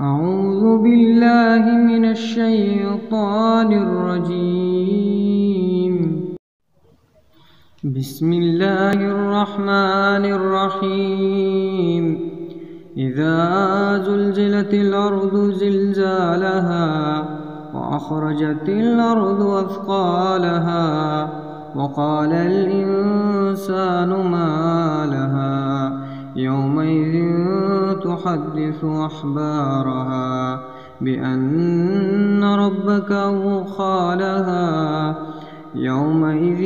أعوذ بالله من الشيطان الرجيم. بسم الله الرحمن الرحيم. إذا زلزلت الأرض زلزالها وأخرجت الأرض أثقالها وقال الإنسان ما لها يومئذ تحدث أخبارها بأن ربك أوحى لها يومئذ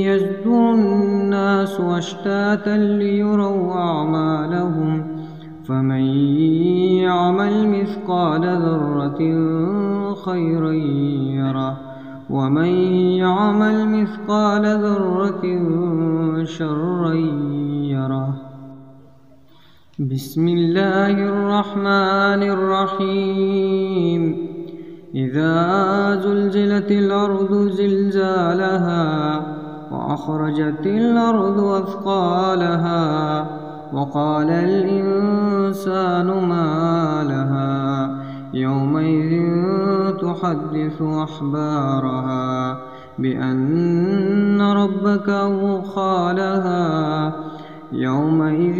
يصدر الناس أشتاتا ليروا أعمالهم فمن يعمل مثقال ذرة خيرا يره ومن يعمل مثقال ذرة شرا يره. بسم الله الرحمن الرحيم. إذا زلزلت الأرض زلزالها وأخرجت الأرض أثقالها وقال الإنسان ما لها يومئذ تحدث أخبارها بأن ربك أوحى لها يومئذ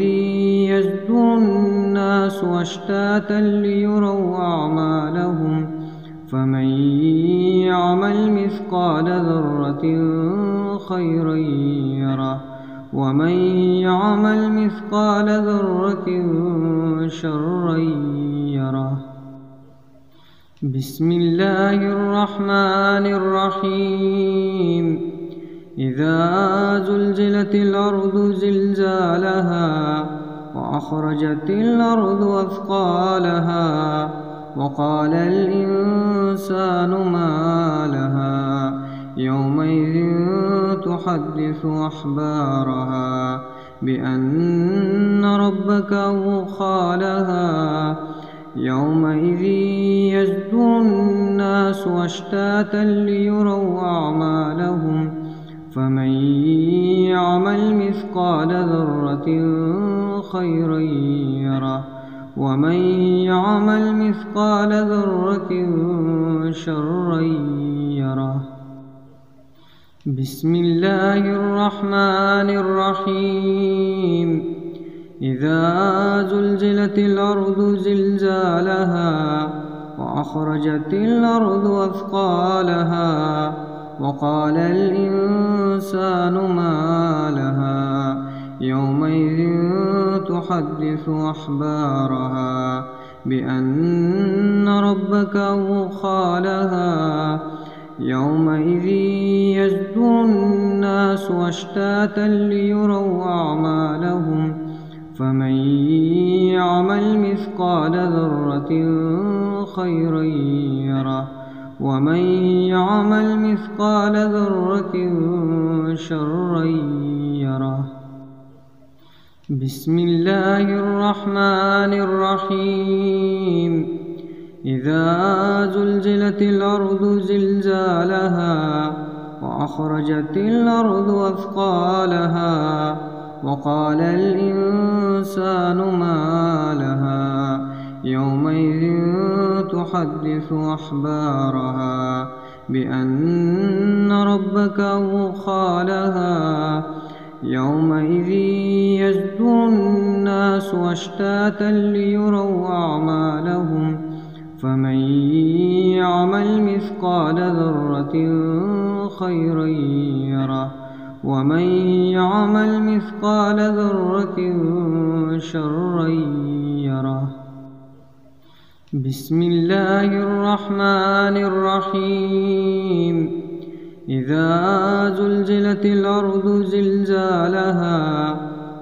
يصدر الناس أشتاتا ليروا أعمالهم فمن يعمل مثقال ذرة خيرا يره ومن يعمل مثقال ذرة شرا يره. بسم الله الرحمن الرحيم. إذا زلزلت الأرض زلزالها وأخرجت الأرض أثقالها وقال الإنسان ما لها يومئذ تحدث أخبارها بأن ربك أوحى لها يومئذ يصدر الناس أشتاتا ليروا أعمالهم فمن يعمل مثقال ذرة خيرا يره ومن يعمل مثقال ذرة شرا يره. بسم الله الرحمن الرحيم. إذا زلزلت الأرض زلزالها وأخرجت الأرض أثقالها وقال الإنسان ما لها يومئذ تحدث أخبارها بأن ربك أوحى لها يومئذ يصدر الناس أشتاتا ليروا أعمالهم فمن يعمل مثقال ذرة خيرا يره ومن يعمل مثقال ذرة شرا يره. بسم الله الرحمن الرحيم. إذا زلزلت الأرض زلزالها وأخرجت الأرض أثقالها وقال الإنسان ما لها يومئذ تحدث أخبارها بأن ربك أوحى لها يومئذ يصدر الناس أشتاتا ليروا أعمالهم فمن يعمل مثقال ذرة خيرا يره ومن يعمل مثقال ذرة شرا يره. بسم الله الرحمن الرحيم. إذا زلزلت الأرض زلزالها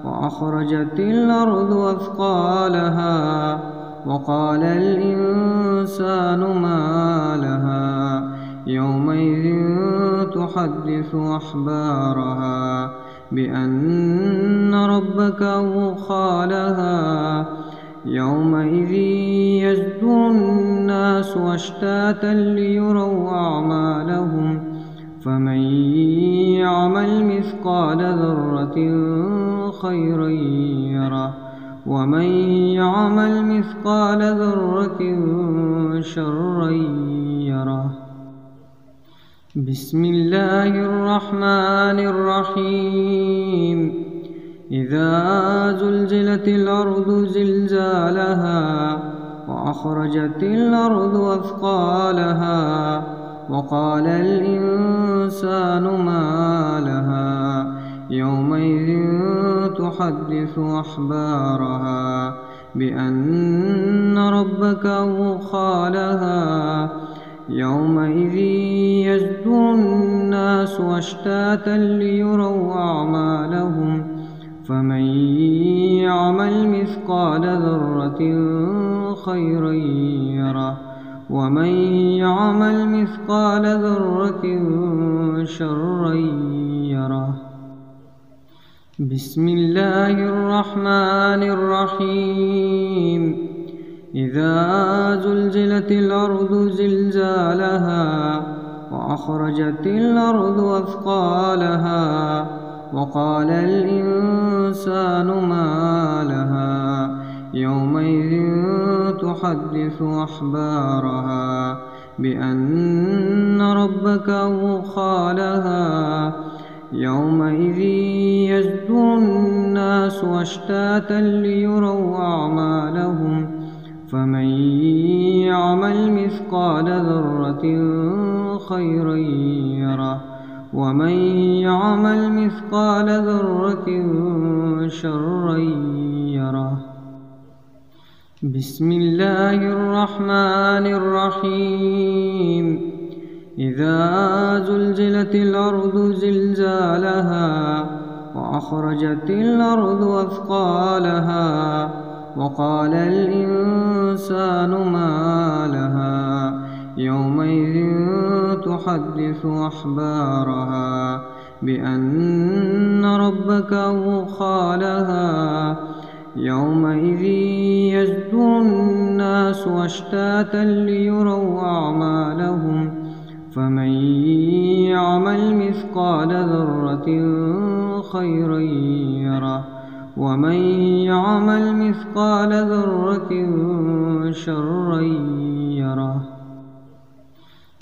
وأخرجت الأرض أثقالها وقال الإنسان ما لها يومئذ تحدث أخبارها بأن ربك أوحى لها يومئذ يصدر الناس أشتاتا ليروا أعمالهم فمن يعمل مثقال ذرة خيرا يره ومن يعمل مثقال ذرة شرا يره. بسم الله الرحمن الرحيم. إذا زلزلت الأرض زلزالها وأخرجت الأرض أثقالها وقال الإنسان ما لها يومئذ تحدث أخبارها بأن ربك أوحى لها يومئذ يصدر الناس أشتاتا ليروا أعمالهم فمن يعمل مثقال ذرة خيرا يره ومن يعمل مثقال ذرة شرا يره. بسم الله الرحمن الرحيم. إذا زلزلت الأرض زلزالها وأخرجت الأرض أثقالها وقال الإنسان ما لها يومئذ تحدث أخبارها بأن ربك أوحى لها يومئذ يصدر الناس أشتاتا ليروا أعمالهم فمن يعمل مثقال ذرة خيرا يره ومن يعمل مثقال ذرة شرا يره. بسم الله الرحمن الرحيم. إذا زلزلت الأرض زلزالها وأخرجت الأرض أثقالها وقال الإنسان ما لها يومئذ تحدث أخبارها بأن ربك أوحى لها يومئذ يصدر الناس أشتاتا ليروا أعمالهم فمن يعمل مثقال ذرة خيرا يره ومن يعمل مثقال ذرة شرا يره.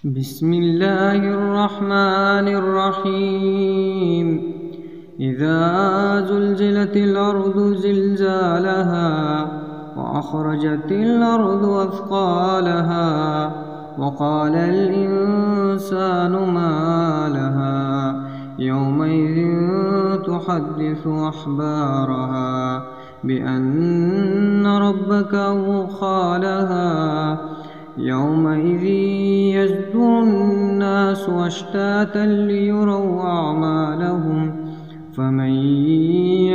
بسم الله الرحمن الرحيم. إذا زلزلت الأرض زلزالها وأخرجت الأرض أثقالها وقال الإنسان ما لها يومئذ تحدث أخبارها بأن ربك أوحى لها يومئذ يصدر الناس أشتاتا ليروا أعمالهم فمن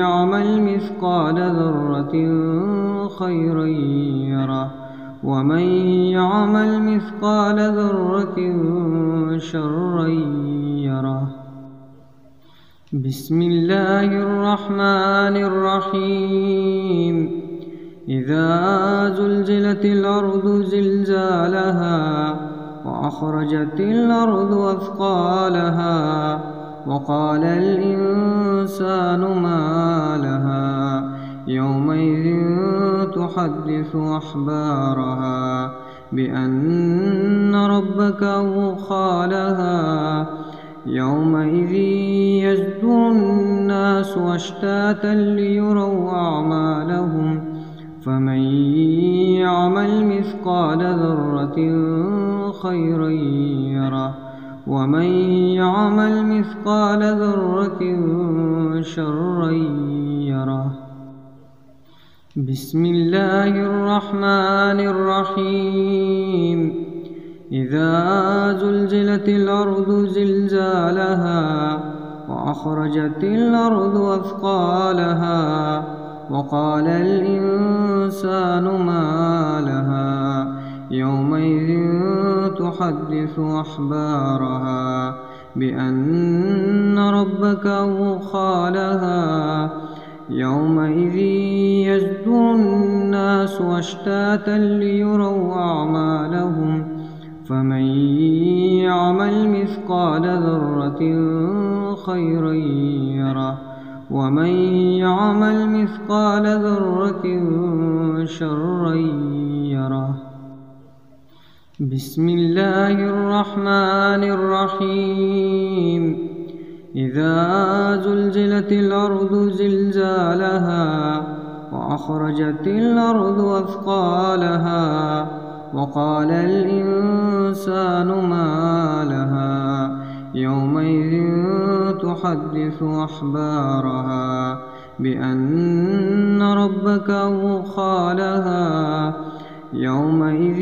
يعمل مثقال ذرة خيرا يره ومن يعمل مثقال ذرة شرا يره. بسم الله الرحمن الرحيم. إذا زلزلت الأرض زلزالها وأخرجت الأرض أثقالها وقال الإنسان ما لها يومئذ تحدث أخبارها بأن ربك أوحى لها يومئذ يصدر الناس أشتاتا ليروا أعمالهم فمن يعمل مثقال ذرة خيرا يره ومن يعمل مثقال ذرة شرا يره. بسم الله الرحمن الرحيم. إذا زلزلت الأرض زلزالها وأخرجت الأرض أثقالها وقال الإنسان ما لها يومئذ تحدث أخبارها بأن ربك أوحى لها يومئذ يصدر الناس أشتاتا ليروا أعمالهم فمن يعمل مثقال ذرة خيرا يره ومن يعمل مثقال ذرة شرا يره. بسم الله الرحمن الرحيم. إذا زلزلت الأرض زلزالها وأخرجت الأرض أثقالها وقال الإنسان ما لها يومئذ تحدث أخبارها بأن ربك أوحى لها يومئذ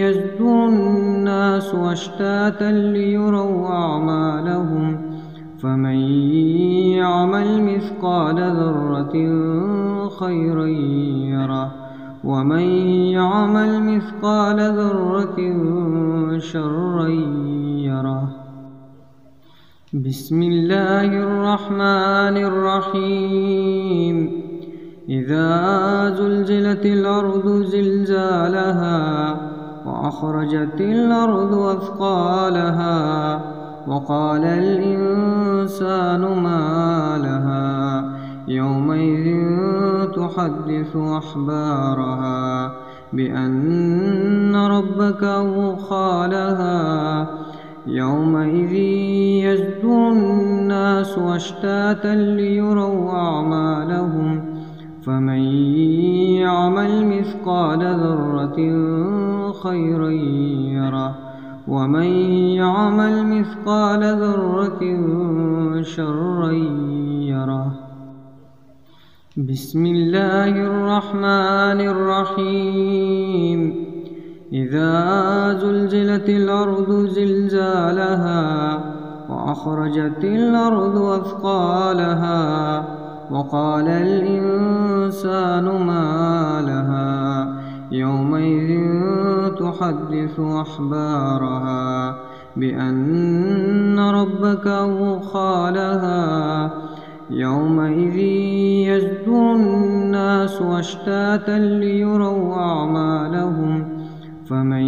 يصدر الناس أشتاتا ليروا أعمالهم فمن يعمل مثقال ذرة خيرا يره ومن يعمل مثقال ذرة شرا يره. بسم الله الرحمن الرحيم. إذا زلزلت الأرض زلزالها وأخرجت الأرض أثقالها وقال الإنسان ما لها يومئذ تحدث أخبارها بأن ربك أوحى لها يومئذ يصدر الناس أشتاتا ليروا أعمالهم فمن يعمل مثقال ذرة خيرا يره ومن يعمل مثقال ذرة شرا يره. بسم الله الرحمن الرحيم. إذا زلزلت الأرض زلزالها وأخرجت الأرض أثقالها وقال الإنسان ما لها يومئذ تحدث أخبارها بأن ربك أوحى لها يومئذ يصدر الناس أشتاتا ليروا أعمالهم فمن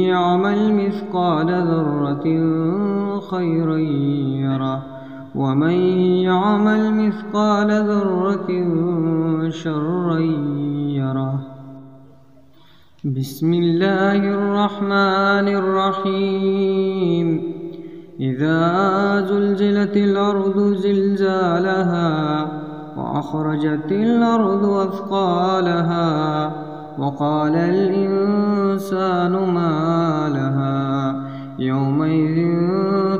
يعمل مثقال ذرة خيرا يره ومن يعمل مثقال ذرة شرا يره. بسم الله الرحمن الرحيم. إذا زلزلت الأرض زلزالها وأخرجت الأرض أثقالها وقال الإنسان ما لها يومئذ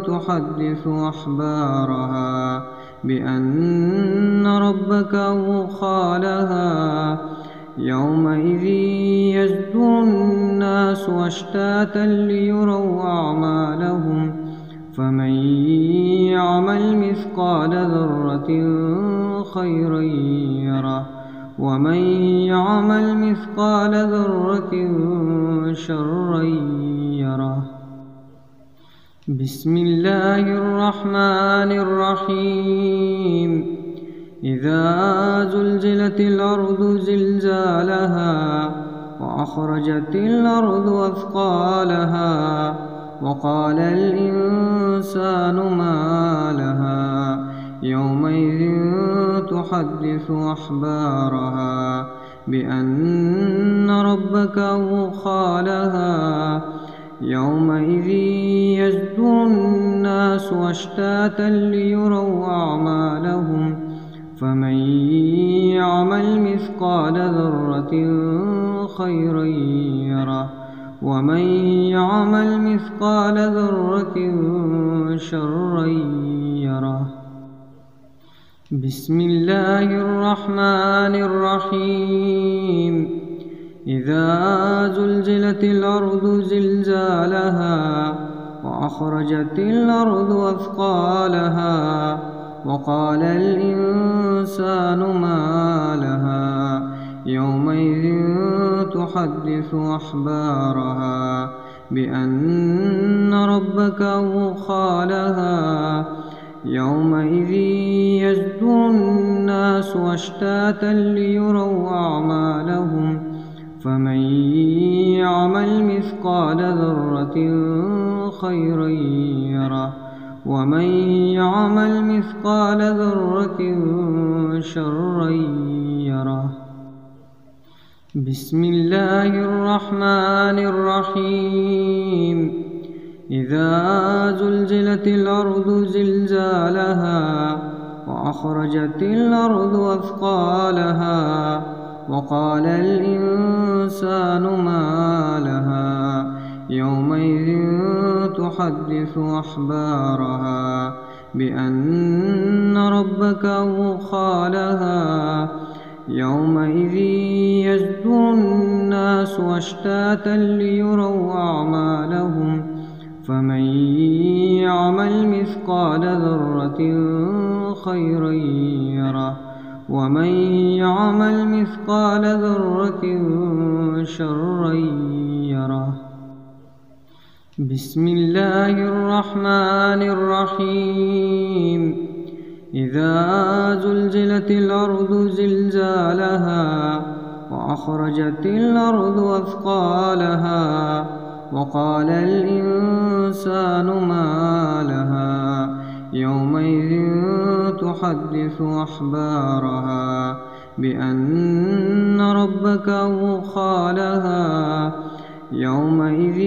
تحدث أخبارها بأن ربك أوحى لها يومئذ يصدر الناس أشتاتا ليروا أعمالهم فمن يعمل مثقال ذرة خيرا يره ومن يعمل مثقال ذرة شرا يره. بسم الله الرحمن الرحيم. إذا زلزلت الأرض زلزالها وأخرجت الأرض أثقالها وقال الإنسان ما لها يومئذ تحدث أخبارها بأن ربك أوحى لها يومئذ يصدر الناس أشتاتا ليروا أعمالهم فمن يعمل مثقال ذرة خيرا يره ومن يعمل مثقال ذرة شرا يره. بسم الله الرحمن الرحيم. إذا زلزلت الأرض زلزالها وأخرجت الأرض أثقالها وقال الإنسان ما لها يومئذ تحدث أخبارها بأن ربك أوحى لها يومئذ يصدر الناس أشتاتا ليروا أعمالهم فمن يعمل مثقال ذرة خيرا يره ومن يعمل مثقال ذرة شرا يره. بسم الله الرحمن الرحيم. إذا زلزلت الأرض زلزالها وأخرجت الأرض أثقالها وقال الإنسان ما لها يومئذ تحدث أخبارها بأن ربك أوحى لها يومئذ يصدر الناس أشتاتا ليروا أعمالهم فمن يعمل مثقال ذرة خيرا يره ومن يعمل مثقال ذرة شرا يره. بسم الله الرحمن الرحيم. إذا زلزلت الأرض زلزالها وأخرجت الأرض أثقالها وقال الإنسان ما لها يومئذ تحدث أخبارها بأن ربك أوحى لها يومئذ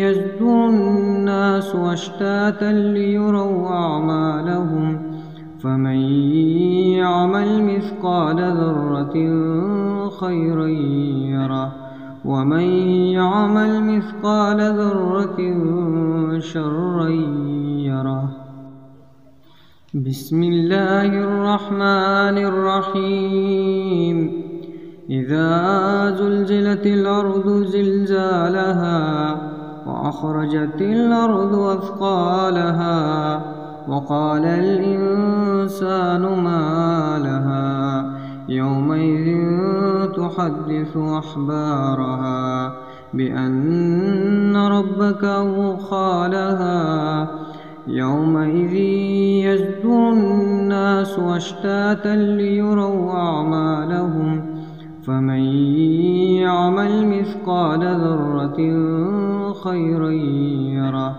يصدر الناس أشتاتا ليروا أعمالهم فمن يعمل مثقال ذرة خيرا يره ومن يعمل مثقال ذرة شرا يره. بسم الله الرحمن الرحيم. إذا زلزلت الأرض زلزالها وأخرجت الأرض أثقالها وقال الإنسان ما لها يومئذ تحدث أخبارها بأن ربك أوحى لها يومئذ يصدر الناس أشتاتا ليروا أعمالهم فمن يعمل مثقال ذرة خيرا يره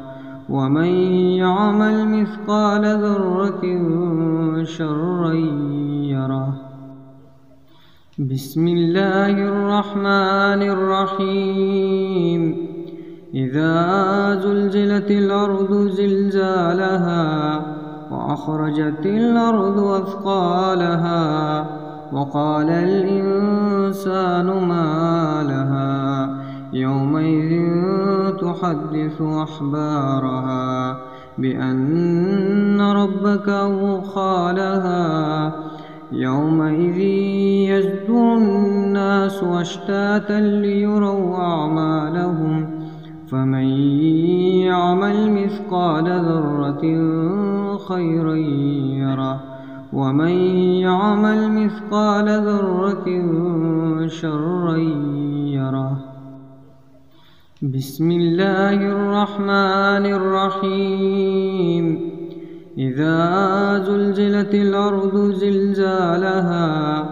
ومن يعمل مثقال ذرة شرا يره. بسم الله الرحمن الرحيم. إذا زلزلت الأرض زلزالها وأخرجت الأرض أثقالها وقال الإنسان ما لها يومئذ تحدث أخبارها بأن ربك أوحى لها يومئذ يصدر الناس أشتاتا ليروا أعمالهم فمن يعمل مثقال ذرة خيرا يره ومن يعمل مثقال ذرة شرا يره. بسم الله الرحمن الرحيم. إذا زلزلت الأرض زلزالها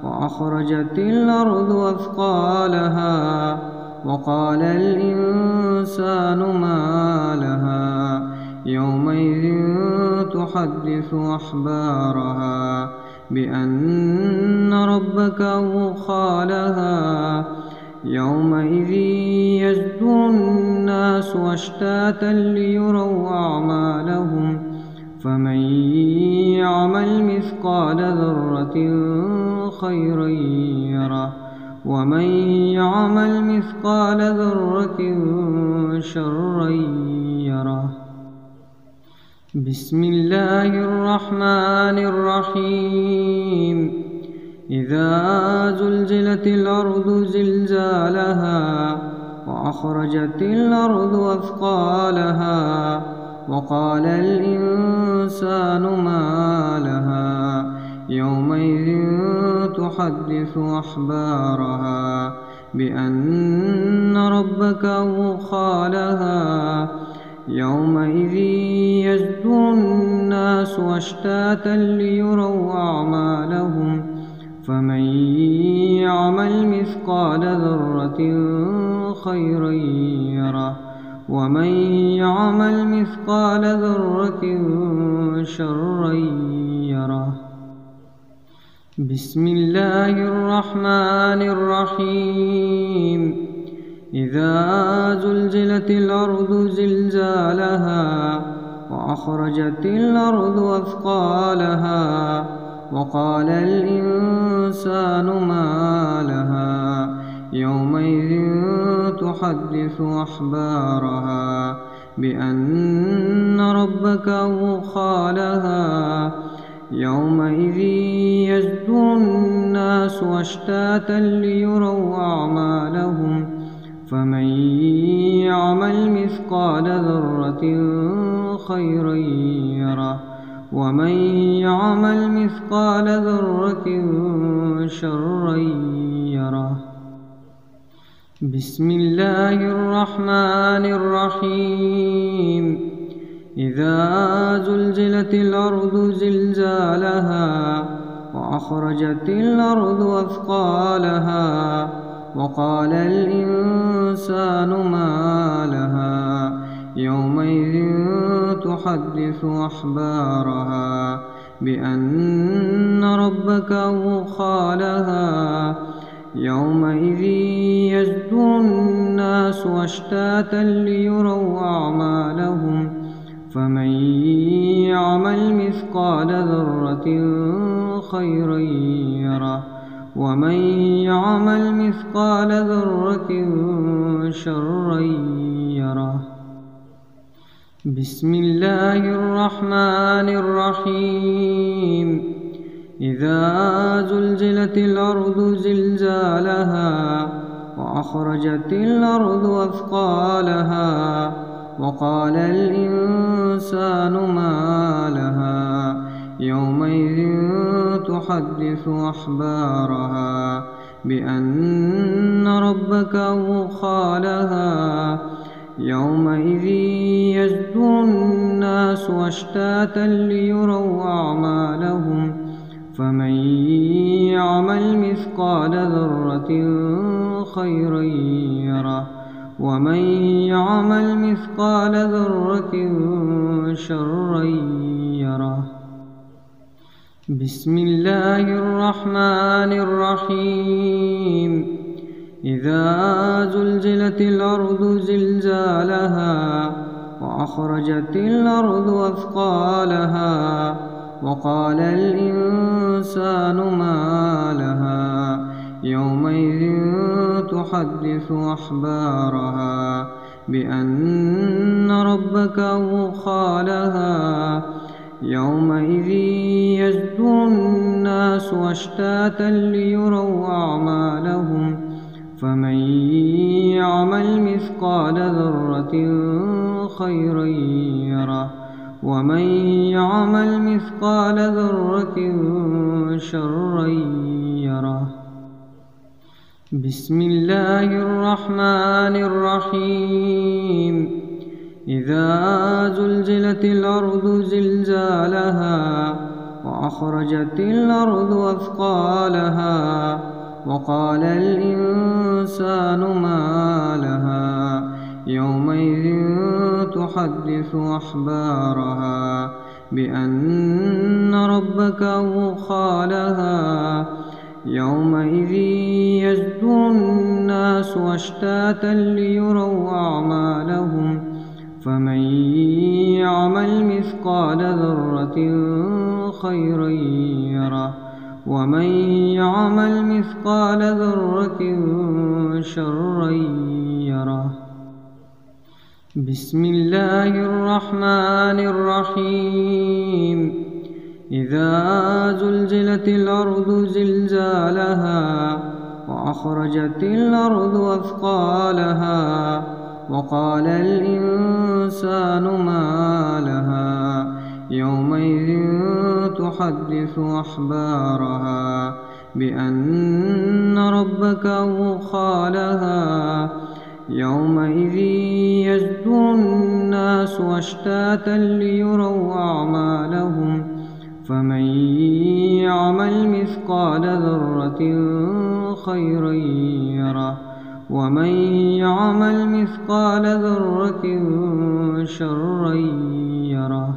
وأخرجت الأرض أثقالها وقال الإنسان ما لها يومئذ تحدث أخبارها بأن ربك أوحى لها يومئذ يصدر الناس أشتاتا ليروا أعمالهم فمن يعمل مثقال ذرة خيرا يره ومن يعمل مثقال ذرة شرا يره. بسم الله الرحمن الرحيم. إذا زلزلت الأرض زلزالها وأخرجت الأرض أثقالها وقال الإنسان ما لها يومئذ تحدث أخبارها بأن ربك أوحى لها يومئذ يصدر الناس أشتاتا ليروا أعمالهم فمن يعمل مثقال ذرة خيرا ومن يعمل مثقال ذرة شرا يره. بسم الله الرحمن الرحيم. إذا زلزلت الأرض زلزالها وأخرجت الأرض أثقالها وقال الإنسان ما لها يومئذ تحدث أخبارها بأن ربك أوحى لها يومئذ يصدر الناس أشتاتا ليروا أعمالهم فمن يعمل مثقال ذرة خيرا يره ومن يعمل مثقال ذرة شرا يره. بسم الله الرحمن الرحيم. إذا زلزلت الأرض زلزالها وأخرجت الأرض أثقالها وقال الإنسان ما لها يومئذ تحدث أخبارها بأن ربك أوحى لها. يومئذ يصدر الناس أشتاتا ليروا أعمالهم فمن يعمل مثقال ذرة خيرا يره ومن يعمل مثقال ذرة شرا يره. بسم الله الرحمن الرحيم. إذا زلزلت الأرض زلزالها وأخرجت الأرض أثقالها وقال الإنسان ما لها يومئذ تحدث أخبارها بأن ربك أوحى لها. يومئذ يصدر الناس أشتاتا ليروا أعمالهم فمن يعمل مثقال ذرة خيرا يره ومن يعمل مثقال ذرة شرا يره. بسم الله الرحمن الرحيم. إذا زلزلت الأرض زلزالها وأخرجت الأرض أثقالها وقال الإنسان ما لها يومئذ تحدث أخبارها بأن ربك أوحى لها. يومئذ يصدر الناس أشتاتا ليروا أعمالهم فمن يعمل مثقال ذرة خيرا يره ومن يعمل مثقال ذرة شرا يره. بسم الله الرحمن الرحيم. إذا زلزلت الأرض زلزالها وأخرجت الأرض أثقالها وقال الإنسان ما لها يومئذ تحدث أخبارها بأن ربك أوحى لها. يومئذ يصدر الناس أشتاتا ليروا أعمالهم فمن يعمل مثقال ذرة خيرا يره ومن يعمل مثقال ذرة شرا يره. بسم الله الرحمن الرحيم. إذا زلزلت الأرض زلزالها وأخرجت الأرض أثقالها وقال الإنسان ما لها يومئذ تحدث أخبارها بأن ربك أوحى لها. يومئذ يصدر الناس أشتاتا ليروا أعمالهم فمن يعمل مثقال ذرة خيرا يره ومن يعمل مثقال ذرة شرا يره. بسم الله الرحمن الرحيم. إذا زلزلت الأرض زلزالها وأخرجت الأرض أثقالها وقال الإنسان ما لها يومئذ تحدث أخبارها بأن ربك أوحى لها. يومئذ يصدر الناس أشتاتا ليروا أعمالهم فمن يعمل مثقال ذرة خيرا يره ومن يعمل مثقال ذرة شرا يره.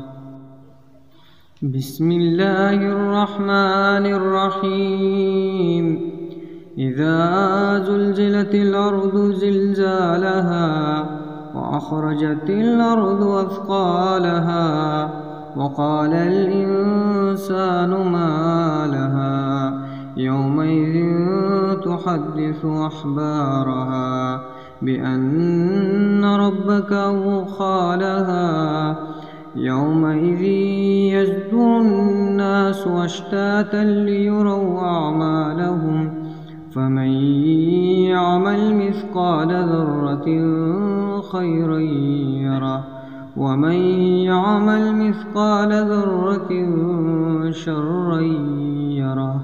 بسم الله الرحمن الرحيم. إذا زلزلت الأرض زلزالها وأخرجت الأرض أثقالها وقال الإنسان ما لها يومئذ تحدث أخبارها بأن ربك أوحى لها. يومئذ يصدر الناس أشتاتا ليروا أعمالهم فمن يعمل مثقال ذرة خيرا يره ومن يعمل مثقال ذرة شرا يره.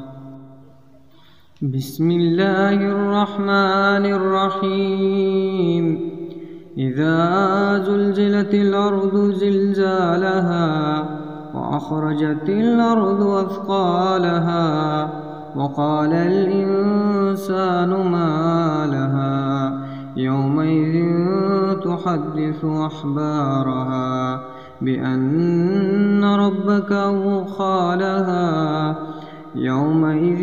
بسم الله الرحمن الرحيم. إذا زلزلت الأرض زلزالها وأخرجت الأرض أثقالها وقال الإنسان ما لها يومئذ تحدث أخبارها بأن ربك أوحى لها. يومئذ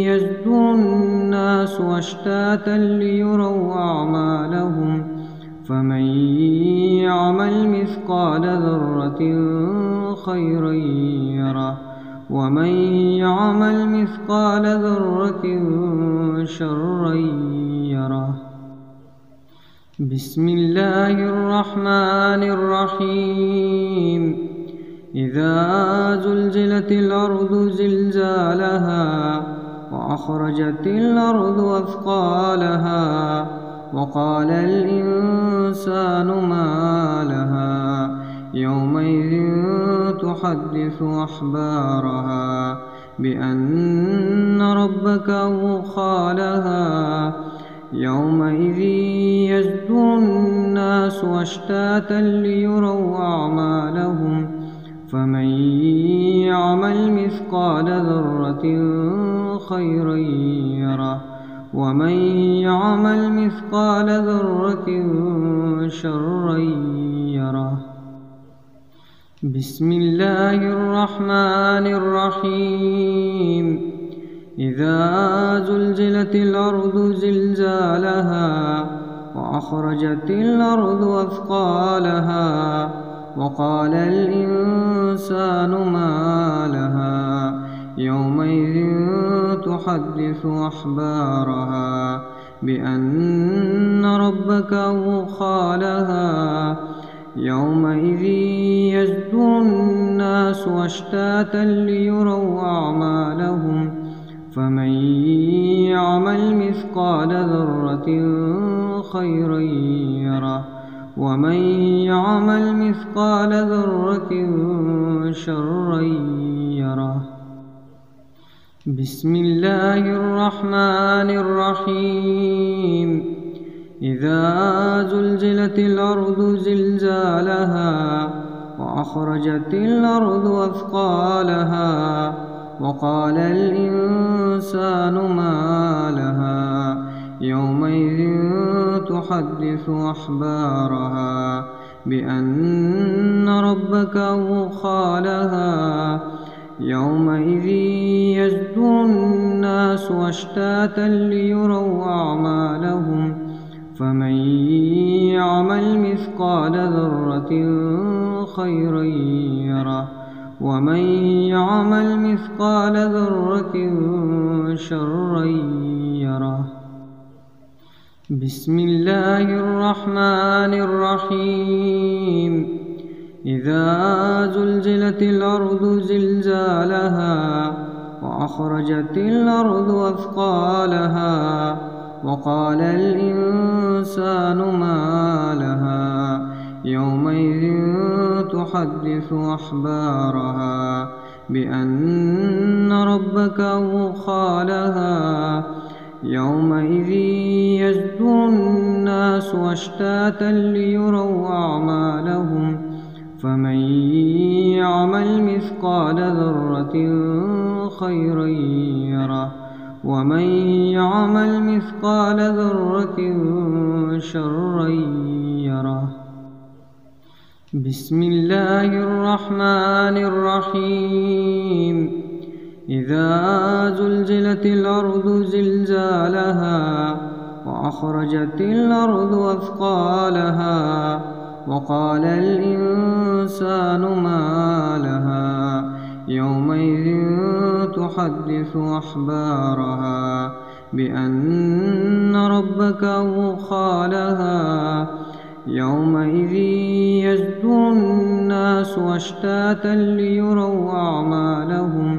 يصدر الناس أشتاتا ليروا أعمالهم فمن يعمل مثقال ذرة خيرا يره ومن يعمل مثقال ذرة شرا يره. بسم الله الرحمن الرحيم. إذا زلزلت الأرض زلزالها وأخرجت الأرض أثقالها وقال الإنسان ما لها يومئذ تحدث أخبارها بأن ربك أوحى لها. يومئذ يصدر الناس أشتاتا ليروا أعمالهم فمن يعمل مثقال ذرة خيرا يره ومن يعمل مثقال ذرة شرا يره. بسم الله الرحمن الرحيم. إذا زلزلت الأرض زلزالها وأخرجت الأرض أثقالها وقال الإنسان ما لها يومئذ تحدث أخبارها بأن ربك أوحى لها. يومئذ يصدر الناس أشتاتا ليروا أعمالهم فمن يعمل مثقال ذرة خيرا يره ومن يعمل مثقال ذرة شرا يره. بسم الله الرحمن الرحيم. إذا زلزلت الأرض زلزالها وأخرجت الأرض أثقالها وقال الإنسان ما لها يومئذ تحدث أخبارها بأن ربك أوحى لها. يومئذ يصدر الناس أشتاتا ليروا أعمالهم فمن يعمل مثقال ذرة خيرا يره ومن يعمل مثقال ذرة شرا يره. بسم الله الرحمن الرحيم. إذا زلزلت الأرض زلزالها وأخرجت الأرض أثقالها وقال الإنسان ما لها يومئذ تحدث أخبارها بأن ربك أوحى لها. يومئذ يصدر الناس أشتاتا ليروا أعمالهم فمن يعمل مثقال ذرة خيرا يره ومن يعمل مثقال ذرة شرا يره. بسم الله الرحمن الرحيم. إذا زلزلت الأرض زلزالها وأخرجت الأرض أثقالها وقال الإنسان ما لها يومئذ تحدث أخبارها بأن ربك أوحى لها. يومئذ يصدر الناس أشتاتا ليروا أعمالهم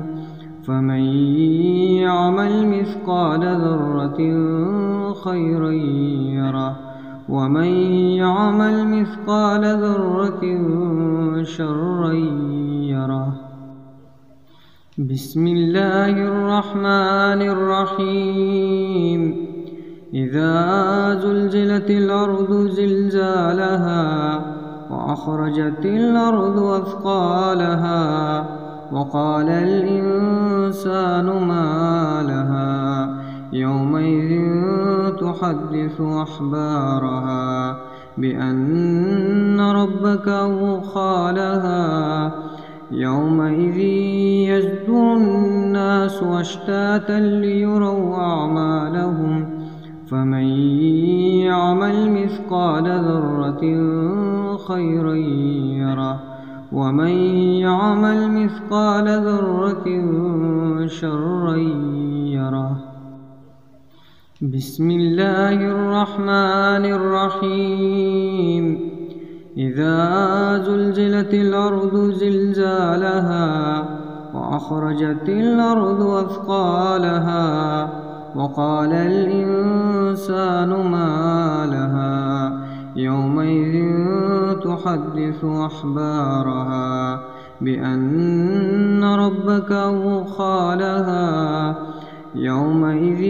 فمن يعمل مثقال ذرة خيرا يره ومن يعمل مثقال ذرة شرا يره. بسم الله الرحمن الرحيم. إذا زلزلت الأرض زلزالها وأخرجت الأرض أثقالها وقال الإنسان ما لها يومئذ تحدث أخبارها بأن ربك أوحى لها. يومئذ يصدر الناس أشتاتا ليروا أعمالهم فمن يعمل مثقال ذرة خيرا يره ومن يعمل مثقال ذرة شرا يره. بسم الله الرحمن الرحيم. إذا زلزلت الأرض زلزالها وأخرجت الأرض أثقالها وقال الإنسان ما لها يومئذ تحدث أخبارها بأن ربك أوحى لها. يومئذ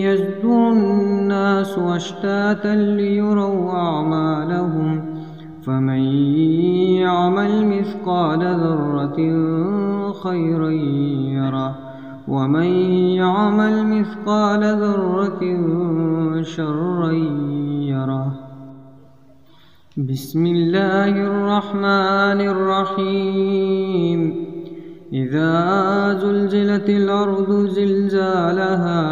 يصدر الناس أشتاتا ليروا أعمالهم فمن يعمل مثقال ذرة خيرا يره ومن يعمل مثقال ذرة شرا يره. بسم الله الرحمن الرحيم. إذا زلزلت الأرض زلزالها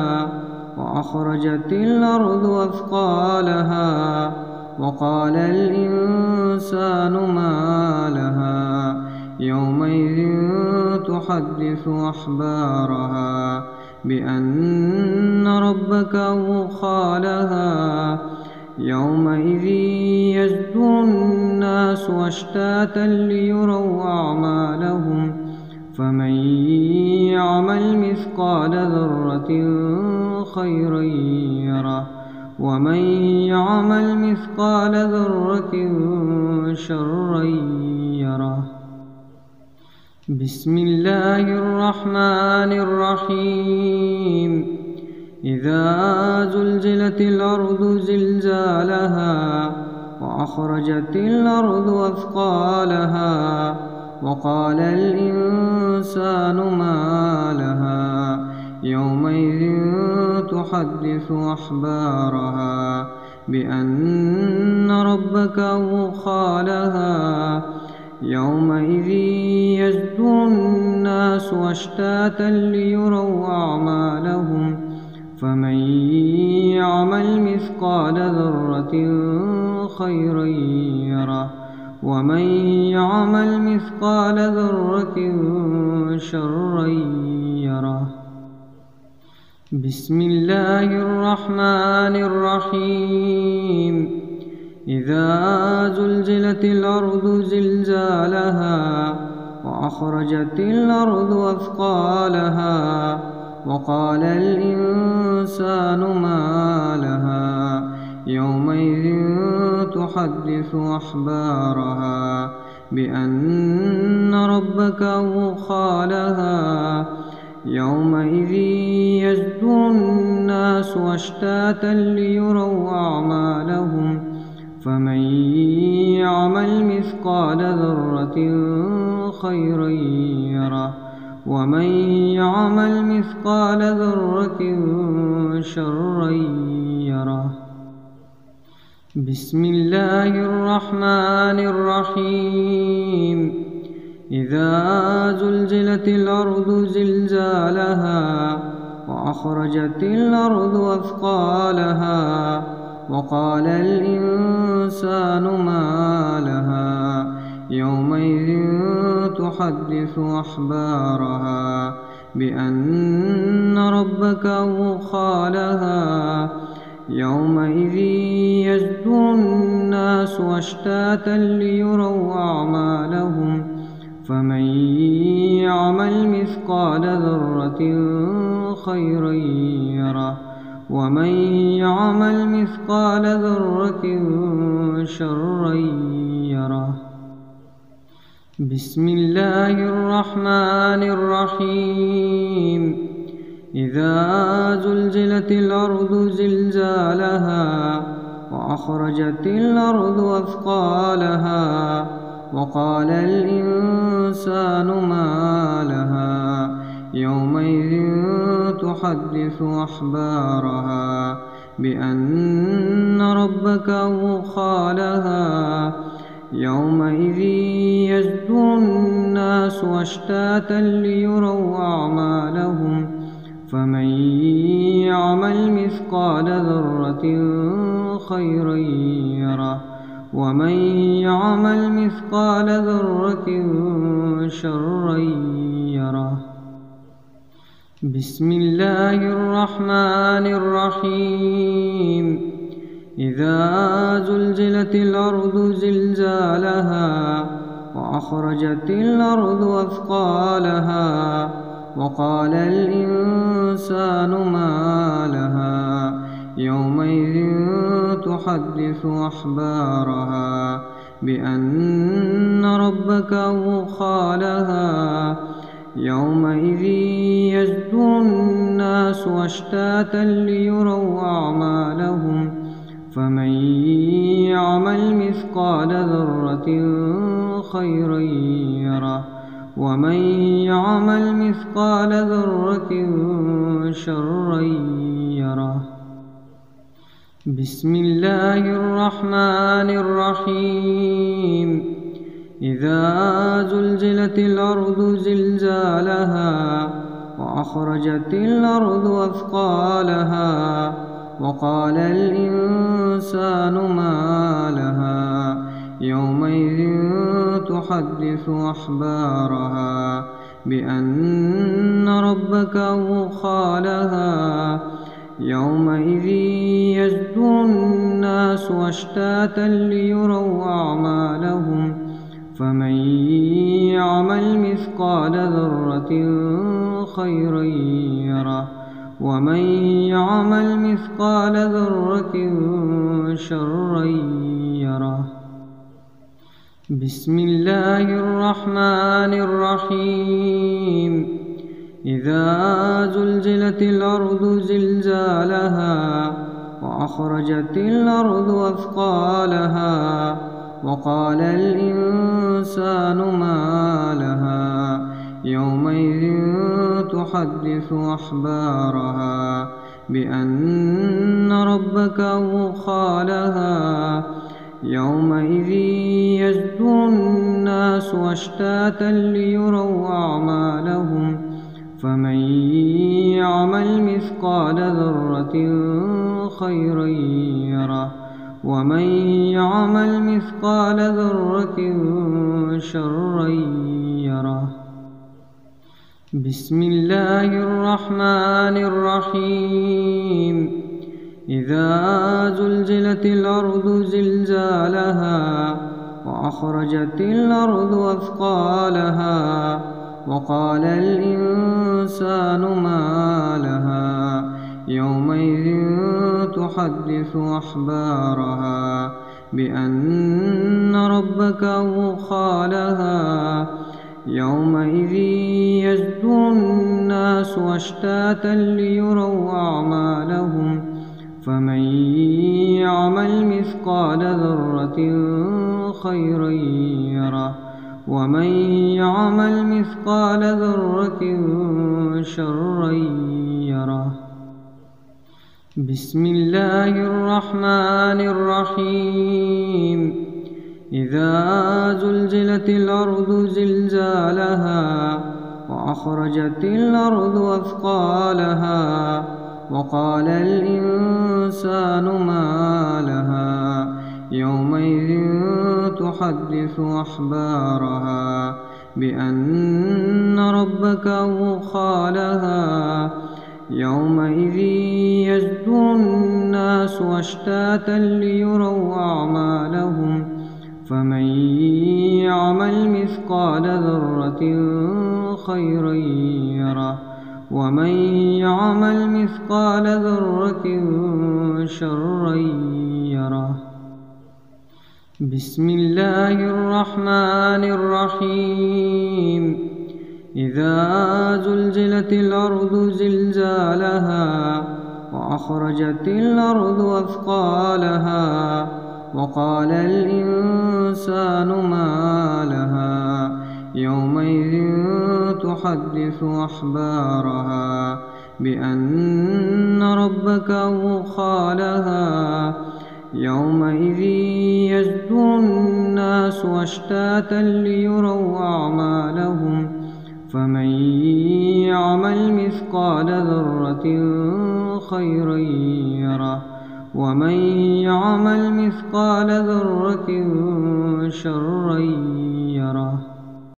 وأخرجت الأرض أثقالها وقال الإنسان ما لها يومئذ تحدث أخبارها بأن ربك أوحى لها. يومئذ يصدر الناس أشتاتا ليروا أعمالهم فمن يعمل مثقال ذرة خيرا يره ومن يعمل مثقال ذرة شرا يره. بسم الله الرحمن الرحيم. إذا زلزلت الأرض زلزالها وأخرجت الأرض أثقالها وقال الإنسان ما لها يومئذ تحدث أخبارها بأن ربك أوحى لها. يومئذ يصدر الناس أشتاتا ليروا أعمالهم فمن يعمل مثقال ذرة خيرا يره ومن يعمل مثقال ذرة شرا يره. بسم الله الرحمن الرحيم. إذا زلزلت الأرض زلزالها وأخرجت الأرض أثقالها وقال الإنسان ما لها يومئذ تحدث أخبارها بأن ربك أوحى لها. يومئذ يصدر الناس أشتاتا ليروا أعمالهم فمن يعمل مثقال ذرة خيرا يره ومن يعمل مثقال ذرة شرا يره. بسم الله الرحمن الرحيم. إذا زلزلت الأرض زلزالها وأخرجت الأرض أثقالها وقال الإنسان ما لها يومئذ تحدث أخبارها بأن ربك أوحى لها. يومئذ يصدر الناس أشتاتا ليروا أعمالهم فمن يعمل مثقال ذرة خيرا يره ومن يعمل مثقال ذرة شرا يره. بسم الله الرحمن الرحيم. إذا زلزلت الأرض زلزالها وأخرجت الأرض أثقالها وقال الإنسان ما لها يومئذ تحدث أخبارها بأن ربك أوحى لها. يومئذ يصدر الناس أشتاتا ليروا أعمالهم فمن يعمل مثقال ذرة خيرا يره ومن يعمل مثقال ذرة شرا يره. بسم الله الرحمن الرحيم. إذا زلزلت الأرض زلزالها وأخرجت الأرض أثقالها وقال الإنسان ما لها يومئذ تحدث أخبارها بأن ربك أوحى لها. يومئذ يصدر الناس أشتاتا ليروا أعمالهم فمن يعمل مثقال ذرة خيرا يره ومن يعمل مثقال ذرة شرا يره. بسم الله الرحمن الرحيم. إذا زلزلت الأرض زلزالها وأخرجت الأرض أثقالها وقال الإنسان ما لها يومئذ تحدث أخبارها بأن ربك أوحى لها. يومئذ يصدر الناس أشتاتا ليروا أعمالهم فمن يعمل مثقال ذرة خيرا يره ومن يعمل مثقال ذرة شرا يره. بسم الله الرحمن الرحيم. إذا زلزلت الأرض زلزالها وأخرجت الأرض أثقالها وقال الإنسان ما لها يومئذ تحدث أخبارها بأن ربك أوحى لها. يومئذ يصدر الناس أشتاتا ليروا أعمالهم فمن يعمل مثقال ذرة خيرا يره ومن يعمل مثقال ذرة شرا يره. بسم الله الرحمن الرحيم. إذا زلزلت الأرض زلزالها وأخرجت الأرض أثقالها وقال الإنسان ما لها يومئذ تحدث أخبارها بأن ربك أوحى لها. يومئذ يصدر الناس أشتاتا ليروا أعمالهم فمن يعمل مثقال ذرة خيرا يره ومن يعمل مثقال ذرة شرا يره. بسم الله الرحمن الرحيم. إذا زلزلت الأرض زلزالها وأخرجت الأرض أثقالها وقال الإنسان ما لها يومئذ تحدث أخبارها بأن ربك أوحى لها يومئذ يصدر الناس أشتاتا ليروا أعمالهم فمن يعمل مثقال ذرة خيرا يره ومن يعمل مثقال ذرة شرا يره. بسم الله الرحمن الرحيم. إذا زلزلت الأرض زلزالها وأخرجت الأرض أثقالها وقال الإنسان ما لها يومئذ تحدث أخبارها بأن ربك أوحى لها يومئذ يصدر الناس أشتاتا ليروا أعمالهم فمن يعمل مثقال ذرة خيرا يره ومن يعمل مثقال ذرة شرا يره.